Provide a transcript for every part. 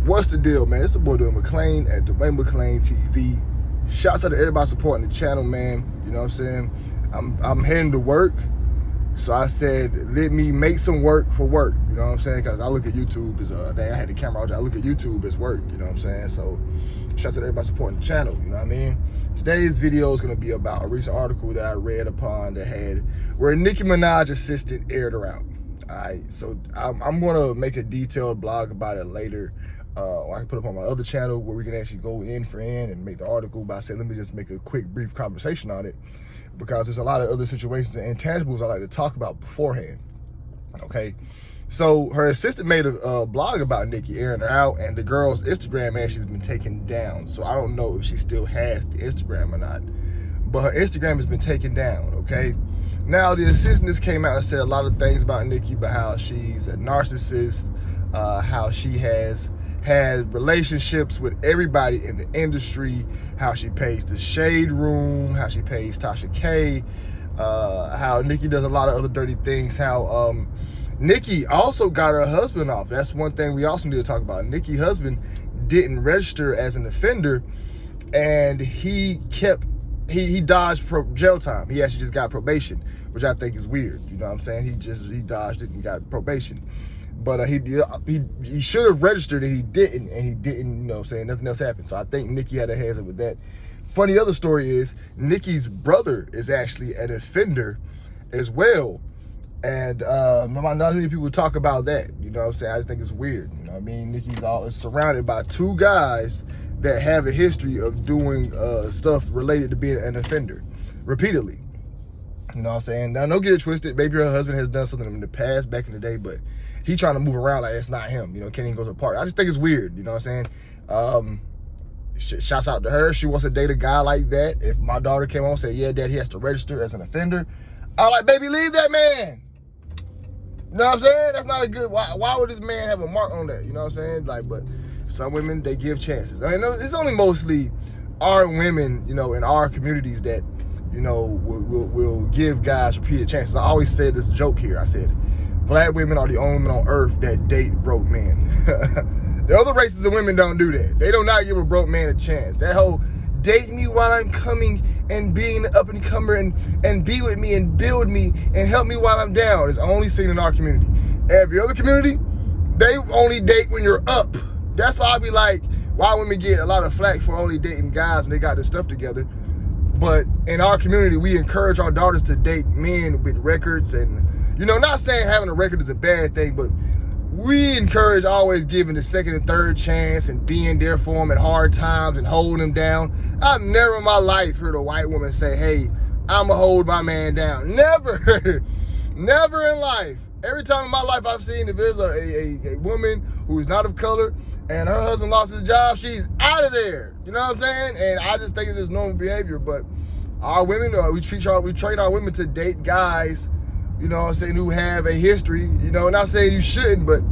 What's the deal, man? It's the boy Dwayne McClain at Dwayne McClain TV. Shouts out to everybody supporting the channel, man. You know what I'm saying? I'm heading to work, so I said, let me make some work for work. You know what I'm saying? Because I look at YouTube as I had the camera out there. I look at YouTube as work. You know what I'm saying? So shouts out to everybody supporting the channel. You know what I mean? Today's video is going to be about a recent article that I read upon that had where Nicki Minaj assistant aired her out. All right, so I'm going to make a detailed blog about it later. Or I can put it up on my other channel where we can actually go in for in and make the article. But I said, let me just make a quick, brief conversation on it because there's a lot of other situations and intangibles I like to talk about beforehand. Okay, so her assistant made a blog about Nicki airing her out, and the girl's Instagram actually has been taken down. So I don't know if she still has the Instagram or not, but her Instagram has been taken down. Okay, now the assistant just came out and said a lot of things about Nicki, but how she's a narcissist, how she has had relationships with everybody in the industry, how she pays the Shade Room, how she pays Tasha K, how Nicki does a lot of other dirty things, how Nicki also got her husband off. That's one thing we also need to talk about. Nicki's husband didn't register as an offender, and he dodged jail time. He actually just got probation, which I think is weird. You know what I'm saying? He dodged it and got probation. But he should have registered and he didn't, you know what I'm saying? Nothing else happened. So I think Nicki had her hands up with that. Funny other story is Nicki's brother is actually an offender as well. And not many people talk about that. You know what I'm saying? I just think it's weird. You know what I mean? Nicki's surrounded by two guys that have a history of doing stuff related to being an offender repeatedly. You know what I'm saying? Now, don't get it twisted. Maybe her husband has done something in the past, back in the day, but he trying to move around like it's not him. You know, can't even go to the park. I just think it's weird. You know what I'm saying? Shouts out to her. She wants to date a guy like that. If my daughter came on and said, yeah, Dad, he has to register as an offender, I'm like, baby, leave that man. You know what I'm saying? That's not a good, why would this man have a mark on that? You know what I'm saying? Like, but some women, they give chances. I mean, it's only mostly our women, you know, in our communities that, you know, will give guys repeated chances. I always said this joke here. I said, black women are the only women on earth that date broke men. The other races of women don't do that. They do not give a broke man a chance. That whole date me while I'm coming and being an up and comer and be with me and build me and help me while I'm down is only seen in our community. Every other community, they only date when you're up. That's why I be like, why women get a lot of flack for only dating guys when they got their stuff together. But in our community, we encourage our daughters to date men with records. And, you know, not saying having a record is a bad thing, but we encourage always giving the second and third chance and being there for them at hard times and holding them down. I've never in my life heard a white woman say, hey, I'm going to hold my man down. Never. Never in life. Every time in my life I've seen if there's a woman who is not of color and her husband lost his job, she's out of there. You know what I'm saying? And I just think it's just normal behavior. But our women, we train our women to date guys, you know what I'm saying, who have a history. You know, not saying you shouldn't, but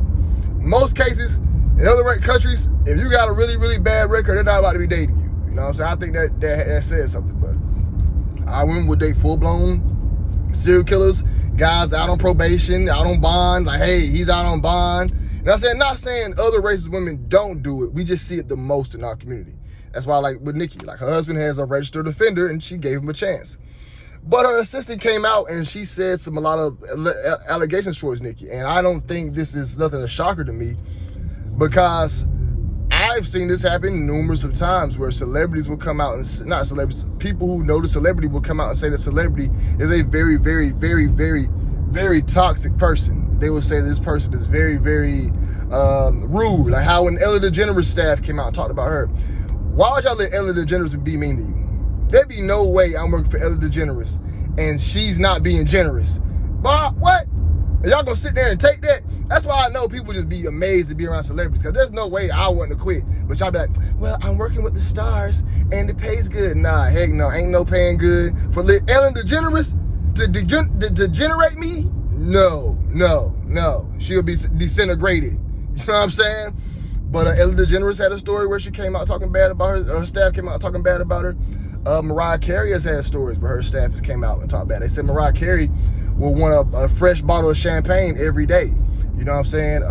most cases in other countries, if you got a really, really bad record, they're not about to be dating you. You know what I'm saying? I think that says something. But our women would date full-blown serial killers, guys out on probation, out on bond. Like, hey, he's out on bond. You know what I'm saying? Not saying other races of women don't do it. We just see it the most in our community. That's why, like with Nicki, like her husband has a registered offender and she gave him a chance. But her assistant came out and she said a lot of allegations towards Nicki. And I don't think this is nothing a shocker to me because I've seen this happen numerous of times where celebrities will come out and, not celebrities, people who know the celebrity will come out and say the celebrity is a very, very, very, very, very toxic person. They will say this person is very, very rude. Like how when Ellen DeGeneres staff came out and talked about her. Why would y'all let Ellen DeGeneres be mean to you? There'd be no way I'm working for Ellen DeGeneres and she's not being generous. But what? Are y'all gonna sit there and take that? That's why I know people just be amazed to be around celebrities because there's no way I wouldn't have quit. But y'all be like, well, I'm working with the stars and it pays good. Nah, heck no, ain't no paying good. For Ellen DeGeneres to generate me? No. She'll be disintegrated. You know what I'm saying? But Ellen DeGeneres had a story where she came out talking bad about her staff came out talking bad about her. Mariah Carey has had stories where her staff has came out and talked bad. They said Mariah Carey will want a fresh bottle of champagne every day. You know what I'm saying?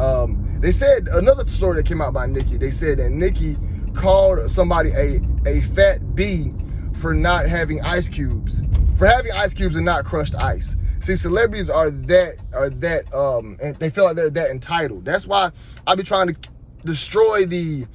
They said, another story that came out by Nicki, they said that Nicki called somebody a fat B for not having ice cubes, for having ice cubes and not crushed ice. See, celebrities are that, and they feel like they're that entitled. That's why I be trying to destroy the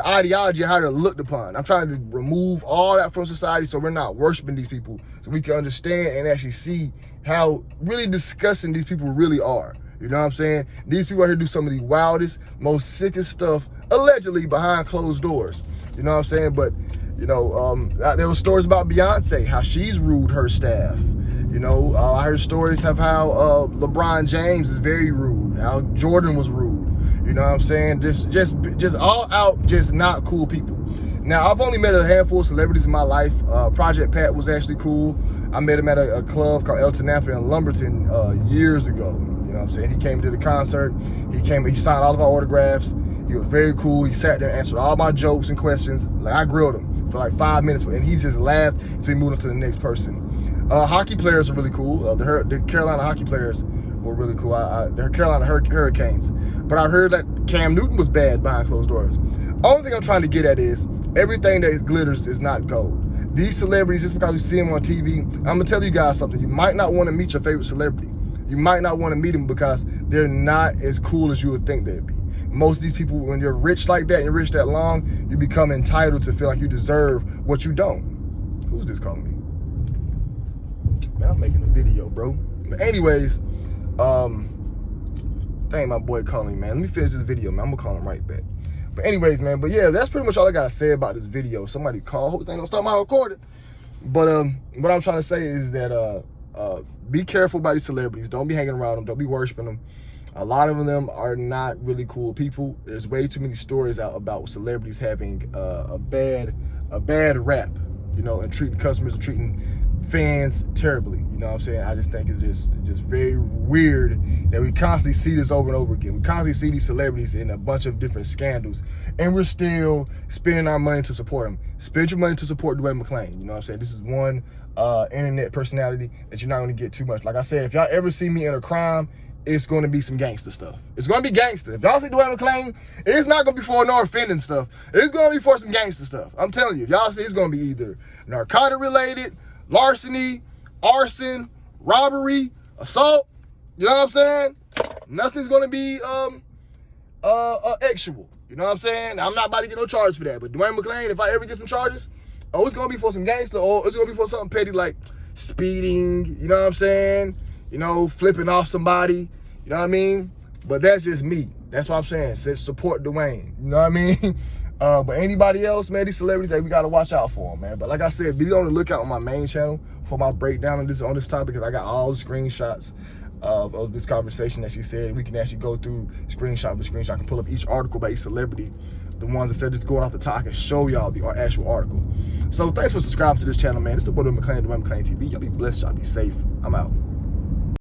ideology of how they're looked upon. I'm trying to remove all that from society so we're not worshiping these people, so we can understand and actually see how really disgusting these people really are. You know what I'm saying? These people out here do some of the wildest, most sickest stuff, allegedly behind closed doors. You know what I'm saying? But, you know, there were stories about Beyonce, how she's rude her staff. You know, I heard stories of how LeBron James is very rude, how Jordan was rude. You know what I'm saying? Just all out, just not cool people. Now, I've only met a handful of celebrities in my life. Project Pat was actually cool. I met him at a club called El Tenampa in Lumberton years ago. You know what I'm saying? He came to the concert. He signed all of our autographs. He was very cool. He sat there and answered all my jokes and questions. Like, I grilled him for like 5 minutes, and he just laughed until he moved on to the next person. Hockey players are really cool. The Carolina hockey players were really cool. The Carolina Hurricanes. But I heard that Cam Newton was bad behind closed doors. Only thing I'm trying to get at is everything that glitters is not gold. These celebrities, just because we see them on TV, I'm gonna tell you guys something. You might not want to meet your favorite celebrity. You might not want to meet them because they're not as cool as you would think they'd be. Most of these people, when you're rich like that and you're rich that long, you become entitled to feel like you deserve what you don't. Who's this calling me? Man, I'm making a video, bro. But anyways, dang, my boy calling me, man. Let me finish this video, man. I'm gonna call him right back. But anyways, man, but yeah, that's pretty much all I gotta say about this video. Somebody call. Hope they don't start my recording. But what I'm trying to say is that be careful about these celebrities. Don't be hanging around them. Don't be worshiping them. A lot of them are not really cool people. There's way too many stories out about celebrities having a bad rap, you know, and treating customers and treating fans terribly. You know what I'm saying? I just think it's just very weird that we constantly see this over and over again. We constantly see these celebrities in a bunch of different scandals, and we're still spending our money to support them. Spend your money to support Dwayne McClain. You know what I'm saying? This is one internet personality that you're not going to get too much. Like I said, if y'all ever see me in a crime, it's going to be some gangster stuff. It's going to be gangster. If y'all see Dwayne McClain, it's not going to be for no offending stuff. It's going to be for some gangster stuff. I'm telling you. If y'all see, it's going to be either narcotic related, larceny, arson, robbery, assault. You know what I'm saying? Nothing's going to be actual. You know what I'm saying? I'm not about to get no charges for that. But Dwayne McClain, if I ever get some charges, it's going to be for some gangster, or it's going to be for something petty like speeding. You know what I'm saying? You know, flipping off somebody. You know what I mean? But that's just me. That's what I'm saying. Support Dwayne. You know what I mean? But anybody else, man, these celebrities, hey, we got to watch out for them, man. But like I said, be on the lookout on my main channel for my breakdown on this topic, because I got all the screenshots of this conversation that she said. We can actually go through screenshot by screenshot. I can pull up each article by each celebrity. The ones that said just going off the top, I can show y'all the actual article. So thanks for subscribing to this channel, man. This is the boy Dwayne McClain TV. Y'all be blessed. Y'all be safe. I'm out.